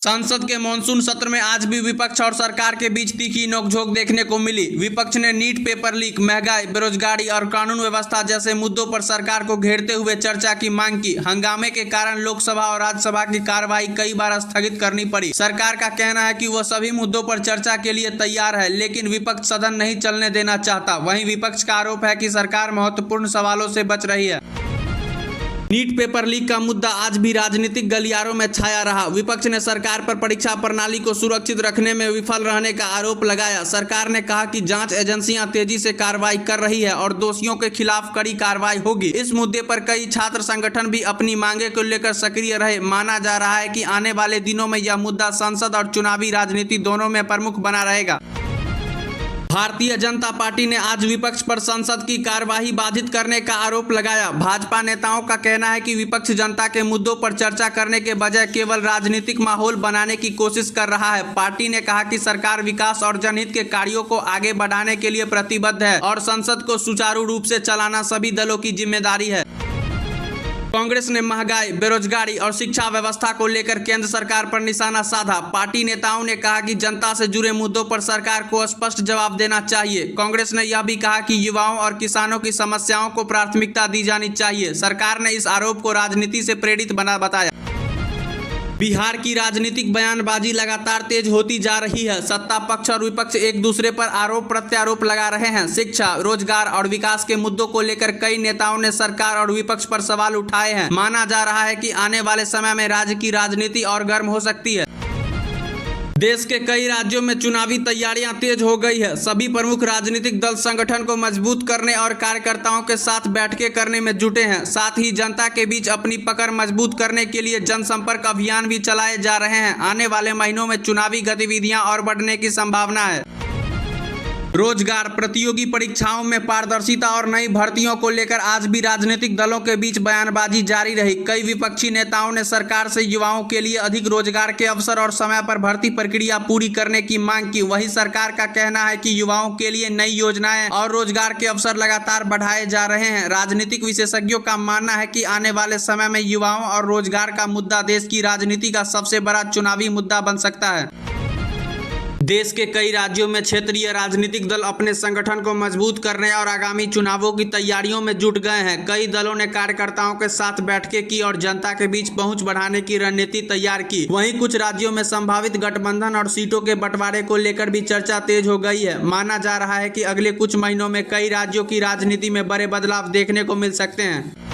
संसद के मॉनसून सत्र में आज भी विपक्ष और सरकार के बीच तीखी नोकझोंक देखने को मिली। विपक्ष ने नीट पेपर लीक, महंगाई, बेरोजगारी और कानून व्यवस्था जैसे मुद्दों पर सरकार को घेरते हुए चर्चा की मांग की। हंगामे के कारण लोकसभा और राज्यसभा की कार्यवाही कई बार स्थगित करनी पड़ी। सरकार का कहना है कि वह सभी मुद्दों पर चर्चा के लिए तैयार है, लेकिन विपक्ष सदन नहीं चलने देना चाहता। वहीं विपक्ष का आरोप है कि सरकार महत्वपूर्ण सवालों से बच रही है। नीट पेपर लीक का मुद्दा आज भी राजनीतिक गलियारों में छाया रहा। विपक्ष ने सरकार पर परीक्षा प्रणाली को सुरक्षित रखने में विफल रहने का आरोप लगाया। सरकार ने कहा कि जांच एजेंसियां तेजी से कार्रवाई कर रही है और दोषियों के खिलाफ कड़ी कार्रवाई होगी। इस मुद्दे पर कई छात्र संगठन भी अपनी मांगे को लेकर सक्रिय रहे। माना जा रहा है कि आने वाले दिनों में यह मुद्दा संसद और चुनावी राजनीति दोनों में प्रमुख बना रहेगा। भारतीय जनता पार्टी ने आज विपक्ष पर संसद की कार्यवाही बाधित करने का आरोप लगाया। भाजपा नेताओं का कहना है कि विपक्ष जनता के मुद्दों पर चर्चा करने के बजाय केवल राजनीतिक माहौल बनाने की कोशिश कर रहा है। पार्टी ने कहा कि सरकार विकास और जनहित के कार्यों को आगे बढ़ाने के लिए प्रतिबद्ध है और संसद को सुचारू रूप से चलाना सभी दलों की जिम्मेदारी है। कांग्रेस ने महंगाई, बेरोजगारी और शिक्षा व्यवस्था को लेकर केंद्र सरकार पर निशाना साधा। पार्टी नेताओं ने कहा कि जनता से जुड़े मुद्दों पर सरकार को स्पष्ट जवाब देना चाहिए। कांग्रेस ने यह भी कहा कि युवाओं और किसानों की समस्याओं को प्राथमिकता दी जानी चाहिए। सरकार ने इस आरोप को राजनीति से प्रेरित बताया। बिहार की राजनीतिक बयानबाजी लगातार तेज होती जा रही है। सत्ता पक्ष और विपक्ष एक दूसरे पर आरोप प्रत्यारोप लगा रहे हैं। शिक्षा, रोजगार और विकास के मुद्दों को लेकर कई नेताओं ने सरकार और विपक्ष पर सवाल उठाए हैं। माना जा रहा है कि आने वाले समय में राज्य की राजनीति और गर्म हो सकती है। देश के कई राज्यों में चुनावी तैयारियां तेज हो गई है। सभी प्रमुख राजनीतिक दल संगठन को मजबूत करने और कार्यकर्ताओं के साथ बैठकें करने में जुटे हैं। साथ ही जनता के बीच अपनी पकड़ मजबूत करने के लिए जनसंपर्क अभियान भी चलाए जा रहे हैं। आने वाले महीनों में चुनावी गतिविधियां और बढ़ने की संभावना है। रोजगार, प्रतियोगी परीक्षाओं में पारदर्शिता और नई भर्तियों को लेकर आज भी राजनीतिक दलों के बीच बयानबाजी जारी रही। कई विपक्षी नेताओं ने सरकार से युवाओं के लिए अधिक रोजगार के अवसर और समय पर भर्ती प्रक्रिया पूरी करने की मांग की। वहीं सरकार का कहना है कि युवाओं के लिए नई योजनाएं और रोजगार के अवसर लगातार बढ़ाए जा रहे हैं। राजनीतिक विशेषज्ञों का मानना है कि आने वाले समय में युवाओं और रोजगार का मुद्दा देश की राजनीति का सबसे बड़ा चुनावी मुद्दा बन सकता है। देश के कई राज्यों में क्षेत्रीय राजनीतिक दल अपने संगठन को मजबूत करने और आगामी चुनावों की तैयारियों में जुट गए हैं। कई दलों ने कार्यकर्ताओं के साथ बैठकें की और जनता के बीच पहुंच बढ़ाने की रणनीति तैयार की। वहीं कुछ राज्यों में संभावित गठबंधन और सीटों के बंटवारे को लेकर भी चर्चा तेज हो गई है। माना जा रहा है कि अगले कुछ महीनों में कई राज्यों की राजनीति में बड़े बदलाव देखने को मिल सकते हैं।